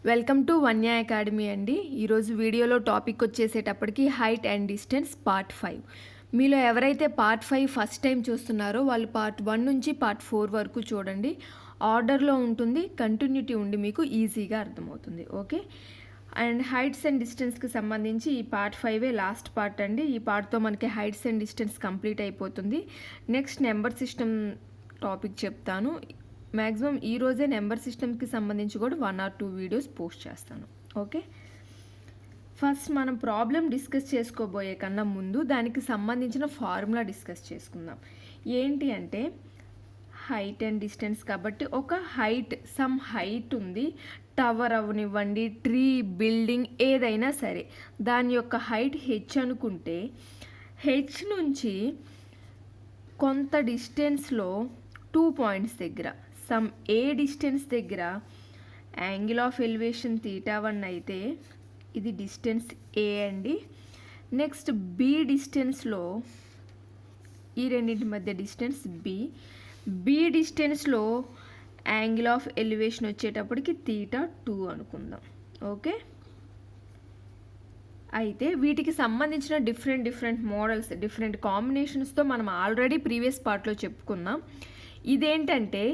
Welcome to Vanya academy అండి. ఈరోజు వీడియోలో టాపిక్ వచ్చేసేటప్పటికి హైట్ అండ్ డిస్టెన్స్ పార్ట్ 5. మీలో ఎవరైతే పార్ట్ 5 ఫస్ట్ టైం చూస్తున్నారో వాళ్ళు పార్ట్ 1 నుంచి పార్ట్ 4 వరకు చూడండి. ఆర్డర్లో ఉంటుంది, కంటిన్యూటీ ఉండి మీకు ఈజీగా అర్థమవుతుంది. ఓకే, అండ్ హైట్స్ అండ్ డిస్టెన్స్కి సంబంధించి ఈ పార్ట్ 5 లాస్ట్ పార్ట్ అండి. ఈ పార్ట్తో మనకి హైట్స్ అండ్ డిస్టెన్స్ కంప్లీట్ అయిపోతుంది. నెక్స్ట్ నెంబర్ సిస్టమ్ టాపిక్ చెప్తాను. మ్యాక్సిమం ఈరోజే నెంబర్ సిస్టమ్కి సంబంధించి కూడా 1 or 2 వీడియోస్ పోస్ట్ చేస్తాను. ఓకే, ఫస్ట్ మనం ప్రాబ్లం డిస్కస్ చేసుకోబోయే కన్నా ముందు దానికి సంబంధించిన ఫార్ములా డిస్కస్ చేసుకుందాం. ఏంటి అంటే హైట్ అండ్ డిస్టెన్స్ కాబట్టి ఒక హైట్, సమ్ హైట్ ఉంది, టవర్ అవనివ్వండి, ట్రీ, బిల్డింగ్ ఏదైనా సరే దాని యొక్క హైట్ హెచ్ అనుకుంటే హెచ్ నుంచి కొంత డిస్టెన్స్లో 2 పాయింట్స్ దగ్గర సమ్ ఏ డిస్టెన్స్ దగ్గర యాంగిల్ ఆఫ్ ఎలివేషన్ θ1 అయితే ఇది డిస్టెన్స్ ఏ అండి. నెక్స్ట్ బి డిస్టెన్స్లో ఈ రెండింటి మధ్య డిస్టెన్స్ బి డిస్టెన్స్లో యాంగిల్ ఆఫ్ ఎలివేషన్ వచ్చేటప్పటికి θ2 అనుకుందాం. ఓకే, అయితే వీటికి సంబంధించిన డిఫరెంట్ మోడల్స్, డిఫరెంట్ కాంబినేషన్స్తో మనం ఆల్రెడీ ప్రీవియస్ పార్ట్లో చెప్పుకున్నాం. ఇదేంటంటే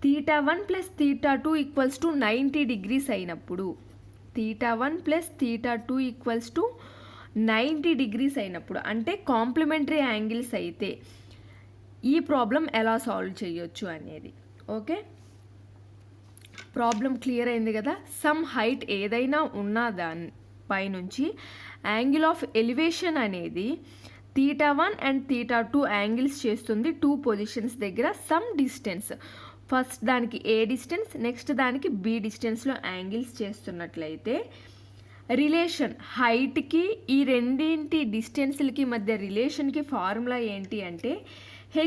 θ1 + θ2 = 90 degrees అయినప్పుడు, θ1 + θ2 = 90 degrees అయినప్పుడు అంటే కాంప్లిమెంటరీ యాంగిల్స్ అయితే ఈ ప్రాబ్లం ఎలా సాల్వ్ చేయొచ్చు అనేది. ఓకే, ప్రాబ్లం క్లియర్ అయింది కదా. సమ్ హైట్ ఏదైనా ఉన్న దాని పైనుంచి యాంగిల్ ఆఫ్ ఎలివేషన్ అనేది θ1 అండ్ θ2 యాంగిల్స్ చేస్తుంది 2 పొజిషన్స్ దగ్గర సమ్ డిస్టెన్స్. ఫస్ట్ దానికి ఏ డిస్టెన్స్, నెక్స్ట్ దానికి బి డిస్టెన్స్లో యాంగిల్స్ చేస్తున్నట్లయితే రిలేషన్ హైట్కి ఈ రెండింటి డిస్టెన్స్లకి మధ్య రిలేషన్కి ఫార్ములా ఏంటి అంటే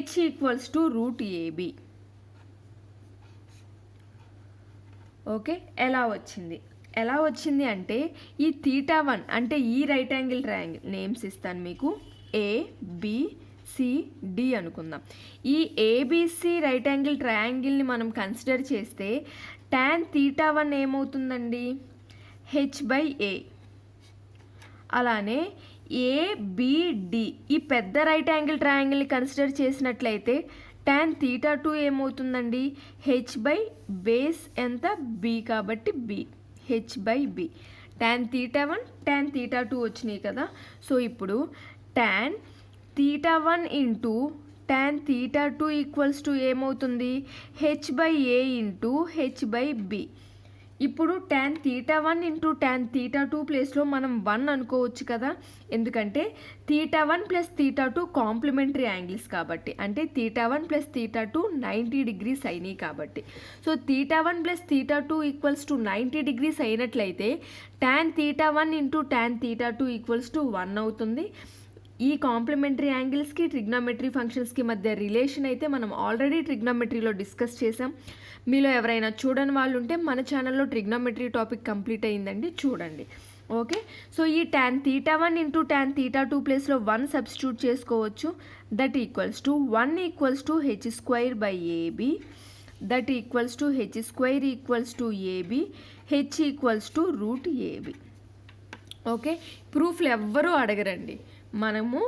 h = √AB. ఓకే, ఎలా వచ్చింది అంటే ఈ θ1 అంటే ఈ రైట్ యాంగిల్ ట్రయాంగిల్ నేమ్స్ ఇస్తాను మీకు, ABCD అనుకుందాం. ఈ ABC రైట్ యాంగిల్ ట్రయాంగిల్ని మనం కన్సిడర్ చేస్తే tan θ1 ఏమవుతుందండి, h/a. అలానే ABD ఈ పెద్ద రైట్ యాంగిల్ ట్రయాంగిల్ని కన్సిడర్ చేసినట్లయితే tan θ2 ఏమవుతుందండి, h/బేస్ ఎంత b కాబట్టి b, h/b. tan θ1 tan θ2 వచ్చినాయి కదా. సో ఇప్పుడు tan θ1 ఇంటూ tan θ2 = ఏమవుతుంది, h/a ఇంటూ h/b. ఇప్పుడు tan θ1 ఇంటూ tan θ2 ప్లేస్లో మనం 1 అనుకోవచ్చు కదా, ఎందుకంటే θ1 + θ2 కాంప్లిమెంటరీ యాంగిల్స్ కాబట్టి, అంటే θ1 + θ2 90 degrees అయినాయి కాబట్టి. సో θ1 + θ2 = 90 degrees అయినట్లయితే tan θ1 ఇంటూ tan θ2 = 1 అవుతుంది. ఈ కాంప్లిమెంటరీ యాంగిల్స్కి ట్రిగ్నోమెట్రీ ఫంక్షన్స్కి మధ్య రిలేషన్ అయితే మనం ఆల్రెడీ ట్రిగ్నోమెట్రీలో డిస్కస్ చేసాం. మీలో ఎవరైనా చూడని వాళ్ళు ఉంటే మన ఛానల్లో ట్రిగ్నోమెట్రీ టాపిక్ కంప్లీట్ అయ్యిందండి, చూడండి. ఓకే, సో ఈ tan θ1 ఇంటూ tan θ2 ప్లేస్లో 1 సబ్స్టిట్యూట్ చేసుకోవచ్చు. That equals to 1 = h² AB, that equals to h² = AB, h = √AB. Okay, ప్రూఫ్లు ఎవ్వరూ అడగరండి, మనము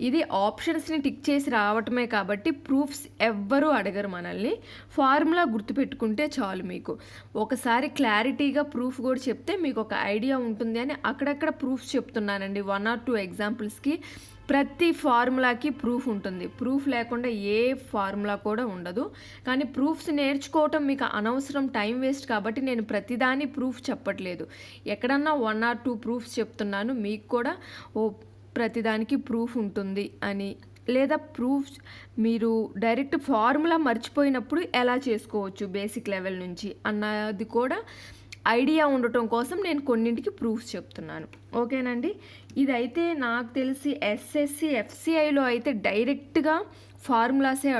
ఇది ఆప్షన్స్ని టిక్ చేసి రావటమే కాబట్టి ప్రూఫ్స్ ఎవ్వరూ అడగరు మనల్ని. ఫార్ములా గుర్తుపెట్టుకుంటే చాలు. మీకు ఒకసారి క్లారిటీగా ప్రూఫ్ కూడా చెప్తే మీకు ఒక ఐడియా ఉంటుంది అని అక్కడక్కడ ప్రూఫ్స్ చెప్తున్నానండి. 1 or 2 ఎగ్జాంపుల్స్కి ప్రతి ఫార్ములాకి ప్రూఫ్ ఉంటుంది. ప్రూఫ్ లేకుండా ఏ ఫార్ములా కూడా ఉండదు. కానీ ప్రూఫ్స్ నేర్చుకోవటం మీకు అనవసరం, టైం వేస్ట్ కాబట్టి నేను ప్రతిదాని ప్రూఫ్ చెప్పట్లేదు. ఎక్కడన్నా 1 or 2 ప్రూఫ్స్ చెప్తున్నాను, మీకు కూడా ప్రతిదానికి ప్రూఫ్ ఉంటుంది అని. లేదా ప్రూఫ్స్ మీరు డైరెక్ట్ ఫార్ములా మర్చిపోయినప్పుడు ఎలా చేసుకోవచ్చు బేసిక్ లెవెల్ నుంచి అన్నది కూడా ఐడియా ఉండటం కోసం నేను కొన్నింటికి ప్రూఫ్స్ చెప్తున్నాను. ఓకేనండి, ఇదైతే నాకు తెలిసి SSC FCIలో అయితే డైరెక్ట్గా ఫార్ములాసే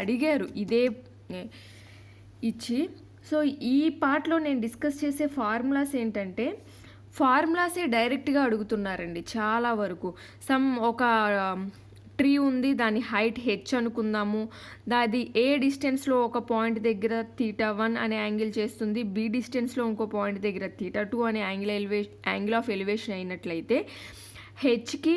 అడిగారు ఇదే ఇచ్చి. సో ఈ పార్ట్లో నేను డిస్కస్ చేసే ఫార్ములాస్ ఏంటంటే ఫార్ములాసే డైరెక్ట్గా అడుగుతున్నారండి చాలా వరకు. ఒక ట్రీ ఉంది, దాని హైట్ హెచ్ అనుకుందాము. అది ఏ డిస్టెన్స్లో ఒక పాయింట్ దగ్గర θ1 అనే యాంగిల్ చేస్తుంది, బి డిస్టెన్స్లో ఇంకో పాయింట్ దగ్గర θ2 అనే యాంగిల్ ఆఫ్ ఎలివేషన్ అయినట్లయితే హెచ్కి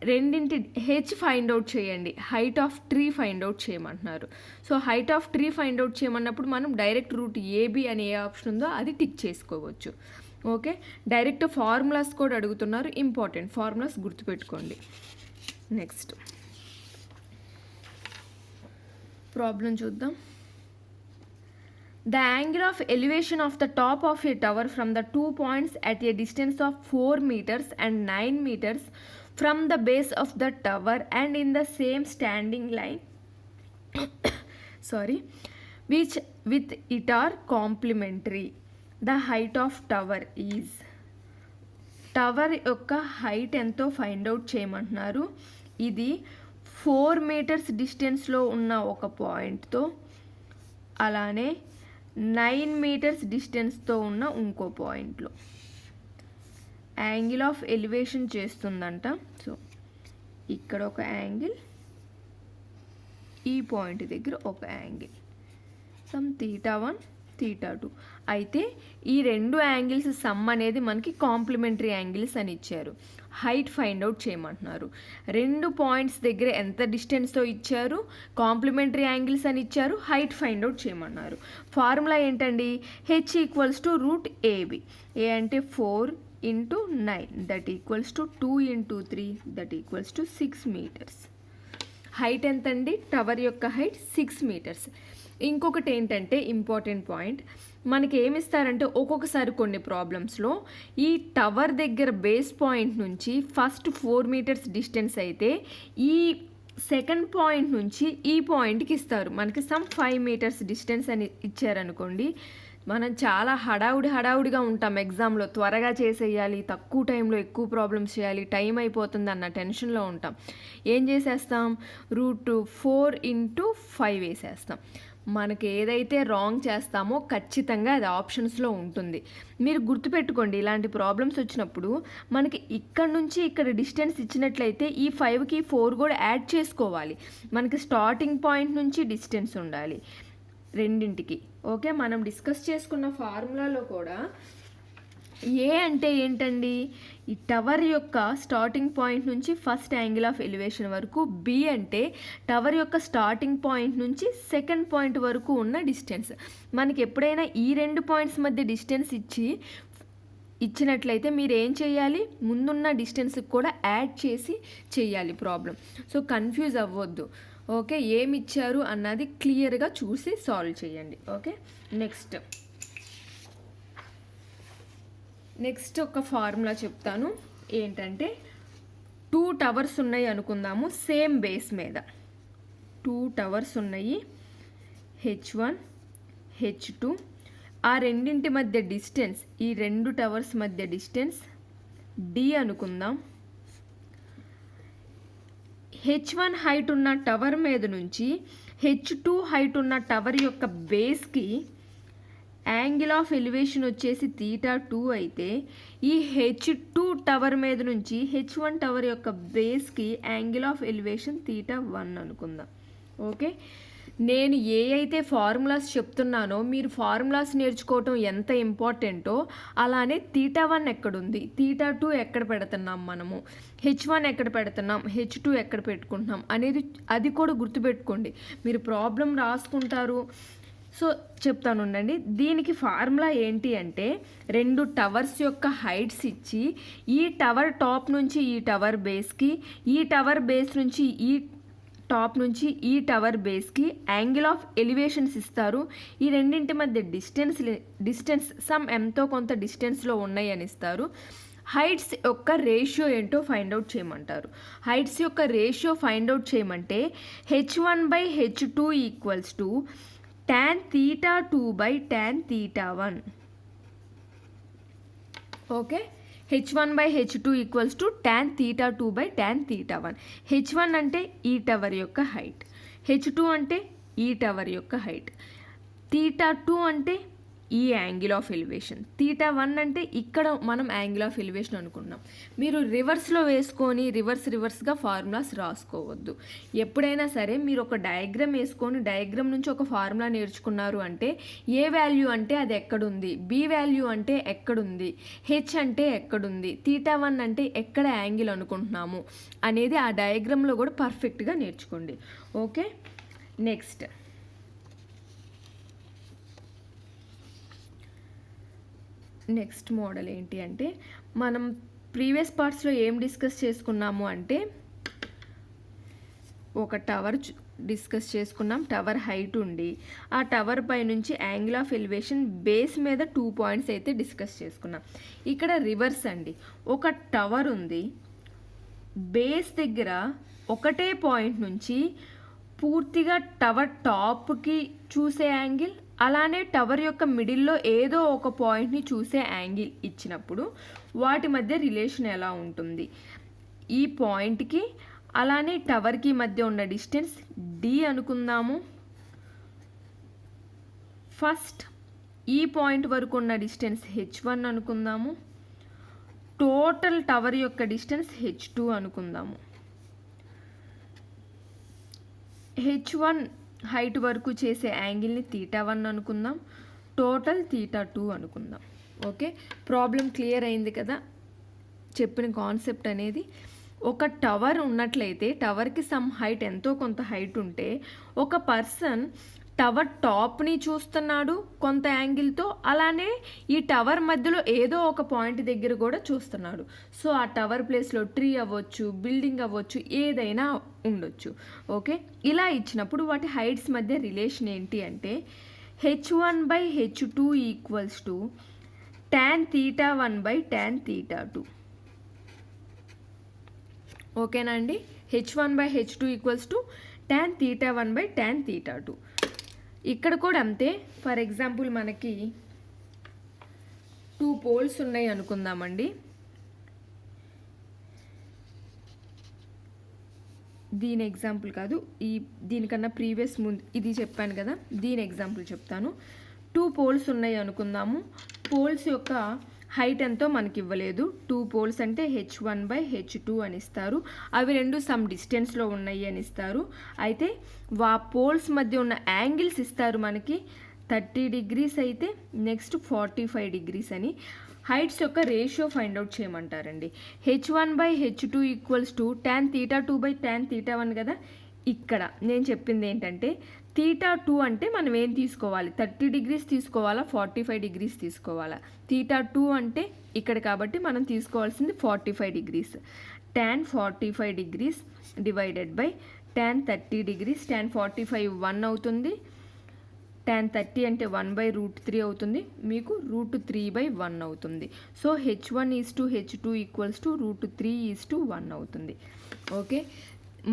రెండింటి హెచ్ ఫైండ్ అవుట్ చేయండి, height of tree find out చేయమంటున్నారు. So height of tree find out చేయమన్నప్పుడు మనం డైరెక్ట్ రూట్ ఏబి అనే ఏ ఆప్షన్ ఉందో అది టిక్ చేసుకోవచ్చు. ఓకే, డైరెక్ట్ ఫార్ములాస్ కూడా అడుగుతున్నారు, ఇంపార్టెంట్ ఫార్ములాస్ గుర్తుపెట్టుకోండి. నెక్స్ట్ ప్రాబ్లం చూద్దాం. The angle of elevation of the top of a tower from the 2 points at a distance of 4 meters and 9 meters from the base of the tower and in the same standing line which with it are complementary. The height of tower is, tower యొక్క height ఎంతో find out చేయమంటున్నారు. ఇది 4 metres డిస్టెన్స్లో ఉన్న ఒక పాయింట్తో, అలానే 9 metres డిస్టెన్స్తో ఉన్న ఇంకో పాయింట్లో యాంగిల్ ఆఫ్ ఎలివేషన్ చేస్తుందంట. సో ఇక్కడ ఒక యాంగిల్, ఈ పాయింట్ దగ్గర ఒక యాంగిల్, సమ్ θ1 θ2. అయితే ఈ రెండు యాంగిల్స్ సమ్ అనేది మనకి కాంప్లిమెంటరీ యాంగిల్స్ అని ఇచ్చారు. హైట్ ఫైండ్ అవుట్ చేయమంటున్నారు. రెండు పాయింట్స్ దగ్గర ఎంత డిస్టెన్స్తో ఇచ్చారు, కాంప్లిమెంటరీ యాంగిల్స్ అని ఇచ్చారు, హైట్ ఫైండ్ అవుట్ చేయమన్నారు. ఫార్ములా ఏంటండి, H equals to root ab. A అంటే 4 × 9 that equals to 2 × 3 that equals to 6 metres. Height ఎంతండి, టవర్ యొక్క హైట్ 6 మీటర్స్. ఇంకొకటి ఏంటంటే ఇంపార్టెంట్ పాయింట్, మనకి ఏమిస్తారంటే ఒక్కొక్కసారి కొన్ని ప్రాబ్లమ్స్లో ఈ టవర్ దగ్గర బేస్ పాయింట్ నుంచి ఫస్ట్ 4 మీటర్స్ డిస్టెన్స్ అయితే ఈ సెకండ్ పాయింట్ నుంచి ఈ పాయింట్కి ఇస్తారు. మనకి సమ్ 5 మీటర్స్ డిస్టెన్స్ అని ఇచ్చారనుకోండి, మనం చాలా హడావుడిగా ఉంటాం ఎగ్జామ్లో, త్వరగా చేసేయాలి, తక్కువ టైంలో ఎక్కువ ప్రాబ్లమ్స్ చేయాలి, టైం అయిపోతుంది అన్న టెన్షన్లో ఉంటాం. ఏం చేసేస్తాం, √4 × 5 వేసేస్తాం. మనకి ఏదైతే రాంగ్ చేస్తామో ఖచ్చితంగా అది ఆప్షన్స్లో ఉంటుంది. మీరు గుర్తుపెట్టుకోండి, ఇలాంటి ప్రాబ్లమ్స్ వచ్చినప్పుడు మనకి ఇక్కడ నుంచి ఇక్కడ డిస్టెన్స్ ఇచ్చినట్లయితే ఈ 5కి 4 కూడా యాడ్ చేసుకోవాలి. మనకి స్టార్టింగ్ పాయింట్ నుంచి డిస్టెన్స్ ఉండాలి రెండింటికి. ఓకే, మనం డిస్కస్ చేసుకున్న ఫార్ములాలో కూడా ఏ అంటే ఏంటండి, ఈ టవర్ యొక్క స్టార్టింగ్ పాయింట్ నుంచి ఫస్ట్ యాంగిల్ ఆఫ్ ఎలివేషన్ వరకు, బి అంటే టవర్ యొక్క స్టార్టింగ్ పాయింట్ నుంచి సెకండ్ పాయింట్ వరకు ఉన్న డిస్టెన్స్. మనకి ఎప్పుడైనా ఈ రెండు పాయింట్స్ మధ్య డిస్టెన్స్ ఇచ్చినట్లయితే మీరు ఏం చేయాలి, ముందున్న డిస్టెన్స్కి కూడా యాడ్ చేసి చేయాలి ప్రాబ్లం. సో కన్ఫ్యూజ్ అవ్వద్దు. ఓకే, ఏమి ఇచ్చారు అన్నది క్లియర్గా చూసి సాల్వ్ చేయండి. ఓకే, నెక్స్ట్ ఒక ఫార్ములా చెప్తాను. ఏంటంటే 2 టవర్స్ ఉన్నాయి అనుకుందాము, సేమ్ బేస్ మీద 2 టవర్స్ ఉన్నాయి, H1 H2. ఆ రెండింటి మధ్య డిస్టెన్స్, ఈ రెండు టవర్స్ మధ్య డిస్టెన్స్ D అనుకుందాం. H1 హైట్ ఉన్న టవర్ మీద నుంచి H2 హైట్ ఉన్న టవర్ యొక్క బేస్కి యాంగిల్ ఆఫ్ ఎలివేషన్ వచ్చేసి θ2 అయితే ఈ H2 టవర్ మీద నుంచి H1 టవర్ యొక్క బేస్కి యాంగిల్ ఆఫ్ ఎలివేషన్ θ1 అనుకుందాం. ఓకే, నేను ఏ అయితే ఫార్ములాస్ చెప్తున్నానో మీరు ఫార్ములాస్ నేర్చుకోవటం ఎంత ఇంపార్టెంటో అలానే θ1 ఎక్కడుంది, θ2 ఎక్కడ పెడుతున్నాం, మనము H1 ఎక్కడ పెడుతున్నాం, H2 ఎక్కడ పెట్టుకుంటున్నాం అనేది అది కూడా గుర్తుపెట్టుకోండి. మీరు ప్రాబ్లం రాసుకుంటారు. సో చెప్తాను ఉండండి. దీనికి ఫార్ములా ఏంటి అంటే, రెండు టవర్స్ యొక్క హైట్స్ ఇచ్చి ఈ టవర్ టాప్ నుంచి ఈ టవర్ బేస్కి, ఈ టవర్ బేస్ నుంచి ఈ టాప్ నుంచి ఈ టవర్ బేస్కి యాంగిల్ ఆఫ్ ఎలివేషన్స్ ఇస్తారు. ఈ రెండింటి మధ్య డిస్టెన్స్ సమ్ ఎంతో కొంత డిస్టెన్స్లో ఉన్నాయి అని ఇస్తారు. హైట్స్ యొక్క రేషియో ఏంటో ఫైండ్ అవుట్ చేయమంటారు. హైట్స్ యొక్క రేషియో ఫైండ్ అవుట్ చేయమంటే H1/H2 equals to tan θ2/tan θ1. Okay, H1/H2 equals to tan θ2/tan θ1. H1 అంటే ఈ టవర్ యొక్క హైట్, H2 అంటే ఈ టవర్ యొక్క హైట్, θ2 అంటే ఈ యాంగిల్ ఆఫ్ ఎలివేషన్. θ1 అంటే ఇక్కడ మనం యాంగిల్ ఆఫ్ ఎలివేషన్ అనుకున్నాం. మీరు రివర్స్లో వేసుకొని రివర్స్గా ఫార్ములాస్ రాసుకోవద్దు. ఎప్పుడైనా సరే మీరు ఒక డయాగ్రామ్ వేసుకొని డయాగ్రామ్ నుంచి ఒక ఫార్ములా నేర్చుకున్నారు అంటే ఏ వాల్యూ అంటే అది ఎక్కడుంది, బి వాల్యూ అంటే ఎక్కడుంది, హెచ్ అంటే ఎక్కడుంది, θ1 అంటే ఎక్కడ యాంగిల్ అనుకుంటున్నాము అనేది ఆ డయాగ్రామ్లో కూడా పర్ఫెక్ట్గా నేర్చుకోండి. ఓకే, నెక్స్ట్ మోడల్ ఏంటి అంటే మనం ప్రీవియస్ పార్ట్స్లో ఏం డిస్కస్ చేసుకున్నాము అంటే ఒక టవర్ డిస్కస్ చేసుకున్నాం. టవర్ హైట్ ఉండి ఆ టవర్ పై నుంచి యాంగిల్ ఆఫ్ ఎలివేషన్ బేస్ మీద 2 పాయింట్స్ అయితే డిస్కస్ చేసుకున్నాం. ఇక్కడ రివర్స్ అండి, ఒక టవర్ ఉంది, బేస్ దగ్గర ఒకటే పాయింట్ నుంచి పూర్తిగా టవర్ టాప్కి చూసే యాంగిల్, అలానే టవర్ యొక్క మిడిల్లో ఏదో ఒక పాయింట్ని చూసే యాంగిల్ ఇచ్చినప్పుడు వాటి మధ్య రిలేషన్ ఎలా ఉంటుంది, ఈ పాయింట్కి అలానే టవర్కి మధ్య ఉన్న డిస్టెన్స్ d అనుకుందాము. ఫస్ట్ ఈ పాయింట్ వరకు ఉన్న డిస్టెన్స్ h1 అనుకుందాము. టోటల్ టవర్ యొక్క డిస్టెన్స్ h2 అనుకుందాము. h1 హైట్ వరకు చేసే యాంగిల్ని θ1 అనుకుందాం, టోటల్ θ2 అనుకుందాం. ఓకే, ప్రాబ్లం క్లియర్ అయింది కదా, చెప్పిన కాన్సెప్ట్ అనేది. ఒక టవర్ ఉన్నట్లయితే టవర్కి సమ్ హైట్, ఎంతో కొంత హైట్ ఉంటే ఒక పర్సన్ టవర్ టాప్ని చూస్తున్నాడు కొంత యాంగిల్తో, అలానే ఈ టవర్ మధ్యలో ఏదో ఒక పాయింట్ దగ్గర కూడా చూస్తున్నాడు. సో ఆ టవర్ ప్లేస్లో ట్రీ అవ్వచ్చు, బిల్డింగ్ అవ్వచ్చు, ఏదైనా ఉండొచ్చు. ఓకే, ఇలా ఇచ్చినప్పుడు వాటి హైట్స్ మధ్య రిలేషన్ ఏంటి అంటే h1/h2 equals to tan θ1/tan θ2. ఓకేనా అండి, h1/h2 equals to tan θ1/tan θ2. ఇక్కడ కూడా అంతే. ఫర్ ఎగ్జాంపుల్ మనకి 2 పోల్స్ ఉన్నాయి అనుకుందామండి. దీని ఎగ్జాంపుల్ కాదు, దీనికన్నా ప్రీవియస్ ముందు ఇది చెప్పాను కదా, దీని ఎగ్జాంపుల్ చెప్తాను. 2 పోల్స్ ఉన్నాయి అనుకుందాము. పోల్స్ యొక్క హైట్ ఎంతో మనకి ఇవ్వలేదు. 2 పోల్స్ అంటే h1/h2 అని ఇస్తారు. అవి రెండు సమ్ డిస్టెన్స్లో ఉన్నాయి అని ఇస్తారు. అయితే పోల్స్ మధ్య ఉన్న యాంగిల్స్ ఇస్తారు మనకి 30 degrees అయితే నెక్స్ట్ 45 degrees అని. హైట్స్ యొక్క రేషియో ఫైండ్ అవుట్ చేయమంటారండి. h1/h2 equals to tan θ2/tan θ1 కదా. ఇక్కడ నేను చెప్పింది ఏంటంటే θ2 అంటే మనం ఏం తీసుకోవాలి, 30 degrees తీసుకోవాలా, 45 degrees తీసుకోవాలా. θ2 అంటే ఇక్కడ కాబట్టి మనం తీసుకోవాల్సింది 45 degrees. tan 45 degrees divided by tan 30 degrees. tan 45 1 అవుతుంది, tan 30 అంటే 1/√3 అవుతుంది, మీకు √3/1 అవుతుంది. సో h1:h2 ఈక్వల్స్ టు √3:1 అవుతుంది. ఓకే,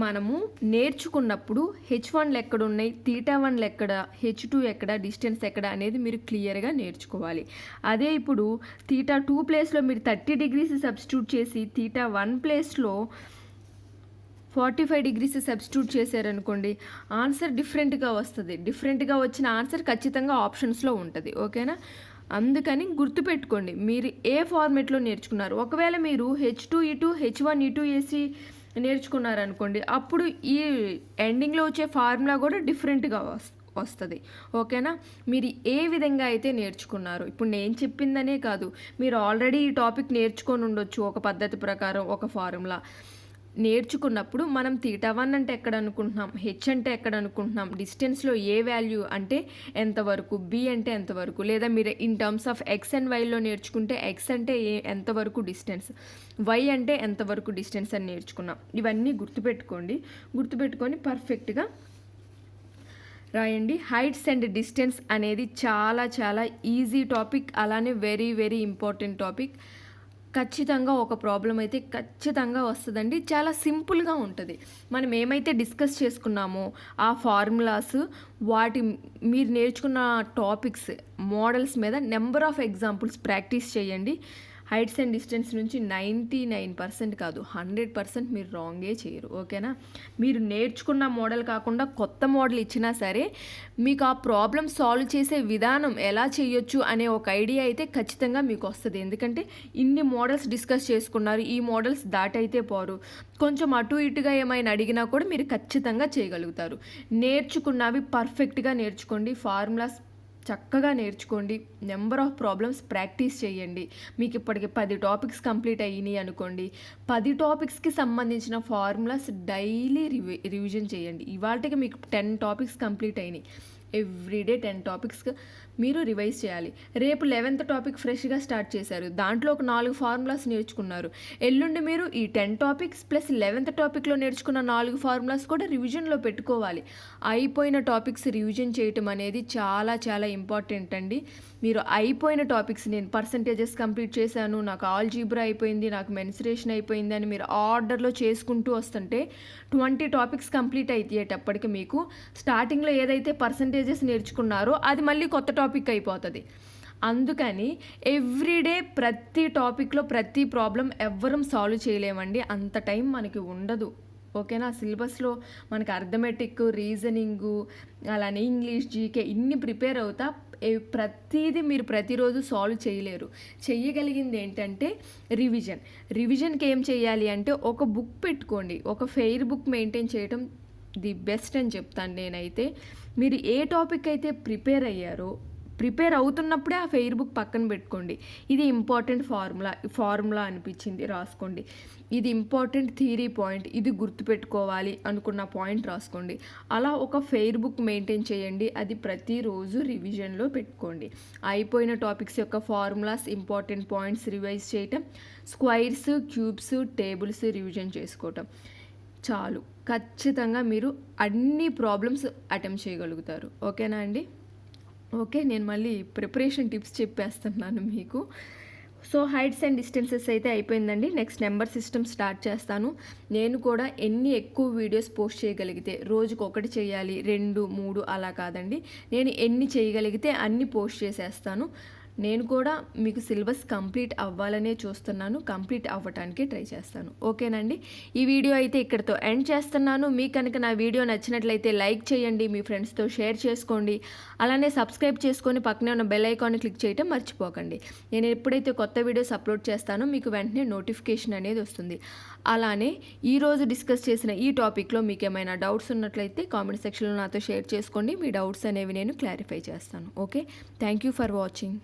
మనము నేర్చుకున్నప్పుడు h1 ఎక్కడ ఉన్నాయి, θ1 ఎక్కడ, h2 ఎక్కడ, డిస్టెన్స్ ఎక్కడ అనేది మీరు క్లియర్గా నేర్చుకోవాలి. అదే ఇప్పుడు θ2 ప్లేస్లో మీరు 30 degrees సబ్స్టిట్యూట్ చేసి θ1 ప్లేస్లో 45 degrees సబ్స్టిట్యూట్ చేశారనుకోండి, ఆన్సర్ డిఫరెంట్గా వస్తుంది. డిఫరెంట్గా వచ్చిన ఆన్సర్ ఖచ్చితంగా ఆప్షన్స్లో ఉంటుంది. ఓకేనా, అందుకని గుర్తుపెట్టుకోండి మీరు ఏ ఫార్మేట్లో నేర్చుకున్నారు. ఒకవేళ మీరు h2 ఇటు h1 ఇటు వేసి నేర్చుకున్నారనుకోండి, అప్పుడు ఈ ఎండింగ్లో వచ్చే ఫార్ములా కూడా డిఫరెంట్గా వస్తుంది. ఓకేనా, మీరు ఏ విధంగా అయితే నేర్చుకున్నారు, ఇప్పుడు నేను చెప్పిందనే కాదు, మీరు ఆల్రెడీ ఈ టాపిక్ నేర్చుకొని ఉండొచ్చు. ఒక పద్ధతి ప్రకారం ఒక ఫార్ములా నేర్చుకున్నప్పుడు మనం θ1 అంటే ఎక్కడ అనుకుంటున్నాం, హెచ్ అంటే ఎక్కడ అనుకుంటున్నాం, డిస్టెన్స్లో ఏ వాల్యూ అంటే ఎంతవరకు, బి అంటే ఎంతవరకు, లేదా మీరు in terms of x and వైలో నేర్చుకుంటే ఎక్స్ అంటే ఎంతవరకు డిస్టెన్స్, వై అంటే ఎంతవరకు డిస్టెన్స్ అని నేర్చుకున్నాం. ఇవన్నీ గుర్తుపెట్టుకొని పర్ఫెక్ట్గా రాయండి. హైట్స్ అండ్ డిస్టెన్స్ అనేది చాలా చాలా ఈజీ టాపిక్, అలానే వెరీ వెరీ ఇంపార్టెంట్ టాపిక్. ఖచ్చితంగా ఒక ప్రాబ్లం అయితే ఖచ్చితంగా వస్తుందండి. చాలా సింపుల్గా ఉంటుంది. మనం ఏమైతే డిస్కస్ చేసుకున్నామో ఆ ఫార్ములాస్, మీరు నేర్చుకున్న టాపిక్స్, మోడల్స్ మీద నెంబర్ ఆఫ్ ఎగ్జాంపుల్స్ ప్రాక్టీస్ చేయండి. హైట్స్ అండ్ డిస్టెన్స్ నుంచి 99% కాదు 100% మీరు రాంగే చేయరు. ఓకేనా? మీరు నేర్చుకున్న మోడల్ కాకుండా కొత్త మోడల్ ఇచ్చినా సరే మీకు ఆ ప్రాబ్లం సాల్వ్ చేసే విధానం ఎలా చేయొచ్చు అనే ఒక ఐడియా అయితే ఖచ్చితంగా మీకు వస్తుంది. ఎందుకంటే ఇన్ని మోడల్స్ డిస్కస్ చేసుకున్నారు, ఈ మోడల్స్ దాటైతే పోరు. కొంచెం అటు ఇటుగా ఏమైనా అడిగినా కూడా మీరు ఖచ్చితంగా చేయగలుగుతారు. నేర్చుకున్నవి పర్ఫెక్ట్గా నేర్చుకోండి, ఫార్ములాస్ చక్కగా నేర్చుకోండి, నెంబర్ ఆఫ్ ప్రాబ్లమ్స్ ప్రాక్టీస్ చేయండి. మీకు ఇప్పటికి 10 టాపిక్స్ కంప్లీట్ అయినాయి అనుకోండి, 10 టాపిక్స్కి సంబంధించిన ఫార్ములాస్ డైలీ రివిజన్ చేయండి. ఇవాళకి మీకు 10 టాపిక్స్ కంప్లీట్ అయినాయి. ఎవ్రీడే 10 టాపిక్స్ మీరు రివైజ్ చేయాలి. రేపు 11th టాపిక్ ఫ్రెష్గా స్టార్ట్ చేశారు, దాంట్లో ఒక 4 ఫార్ములాస్ నేర్చుకున్నారు. ఎల్లుండి మీరు ఈ 10 టాపిక్స్ ప్లస్ 11th టాపిక్లో నేర్చుకున్న 4 ఫార్ములాస్ కూడా రివిజన్లో పెట్టుకోవాలి. అయిపోయిన టాపిక్స్ రివిజన్ చేయటం అనేది చాలా చాలా ఇంపార్టెంట్ అండి. మీరు అయిపోయిన టాపిక్స్, నేను పర్సంటేజెస్ కంప్లీట్ చేశాను, నాకు ఆల్జీబ్రా అయిపోయింది, నాకు మెన్సురేషన్ అయిపోయింది అని మీరు ఆర్డర్లో చేసుకుంటూ వస్తుంటే 20 టాపిక్స్ కంప్లీట్ అయ్యేటప్పటికి మీకు స్టార్టింగ్లో ఏదైతే పర్సంటేజెస్ నేర్చుకున్నారో అది మళ్ళీ కొత్త టాపిక్ అయిపోతుంది. అందుకని ఎవ్రీడే ప్రతి టాపిక్లో ప్రతి ప్రాబ్లం ఎవ్వరం సాల్వ్ చేయలేమండి, అంత టైం మనకి ఉండదు. ఓకేనా? సిలబస్లో మనకి అర్థమెటిక్, రీజనింగు, అలానే ఇంగ్లీష్, జీకే ఇన్ని ప్రిపేర్ అవుతా ప్రతిదీ మీరు ప్రతిరోజు సాల్వ్ చేయలేరు. చెయ్యగలిగింది ఏంటంటే రివిజన్కి ఏం చేయాలి అంటే ఒక బుక్ పెట్టుకోండి. ఒక ఫెయిర్ బుక్ మెయింటైన్ చేయడం ది బెస్ట్ అని చెప్తాను నేనైతే. మీరు ఏ టాపిక్ అయితే ప్రిపేర్ అవుతున్నప్పుడే ఆ ఫెయిర్ బుక్ పక్కన పెట్టుకోండి. ఇది ఇంపార్టెంట్ ఫార్ములా అనిపించింది రాసుకోండి, ఇది ఇంపార్టెంట్ థియరీ పాయింట్, ఇది గుర్తుపెట్టుకోవాలి అనుకున్న పాయింట్ రాసుకోండి. అలా ఒక ఫెయిర్ బుక్ మెయింటైన్ చేయండి, అది ప్రతిరోజు రివిజన్లో పెట్టుకోండి. అయిపోయిన టాపిక్స్ యొక్క ఫార్ములాస్, ఇంపార్టెంట్ పాయింట్స్ రివైజ్ చేయటం, స్క్వైర్స్, క్యూబ్స్, టేబుల్స్ రివిజన్ చేసుకోవటం చాలు. ఖచ్చితంగా మీరు అన్ని ప్రాబ్లమ్స్ అటెంప్ట్ చేయగలుగుతారు. ఓకేనా అండి? ఓకే, నేను మళ్ళీ ప్రిపరేషన్ టిప్స్ చెప్పేస్తున్నాను మీకు. సో హైట్స్ అండ్ డిస్టెన్సెస్ అయితే అయిపోయిందండి. నెక్స్ట్ నెంబర్ సిస్టమ్ స్టార్ట్ చేస్తాను. నేను కూడా ఎన్ని ఎక్కువ వీడియోస్ పోస్ట్ చేయగలిగితే, రోజుకు 1 చేయాలి, 2, 3 అలా కాదండి, నేను ఎన్ని చేయగలిగితే అన్ని పోస్ట్ చేసేస్తాను. నేను కూడా మీకు సిలబస్ కంప్లీట్ అవ్వాలనే చూస్తున్నాను, కంప్లీట్ అవ్వటానికి ట్రై చేస్తాను. ఓకేనండి? ఈ వీడియో అయితే ఇక్కడితో ఎండ్ చేస్తున్నాను. మీకు కనుక నా వీడియో నచ్చినట్లయితే లైక్ చేయండి, మీ ఫ్రెండ్స్తో షేర్ చేసుకోండి, అలానే సబ్స్క్రైబ్ చేసుకొని పక్కనే ఉన్న బెల్ ఐకాన్ని క్లిక్ చేయటం మర్చిపోకండి. నేను ఎప్పుడైతే కొత్త వీడియోస్ అప్లోడ్ చేస్తానో మీకు వెంటనే నోటిఫికేషన్ అనేది వస్తుంది. అలానే ఈరోజు డిస్కస్ చేసిన ఈ టాపిక్లో మీకు ఏమైనా డౌట్స్ ఉన్నట్లయితే కామెంట్ సెక్షన్లో నాతో షేర్ చేసుకోండి. మీ డౌట్స్ అనేవి నేను క్లారిఫై చేస్తాను. Okay, thank you for watching.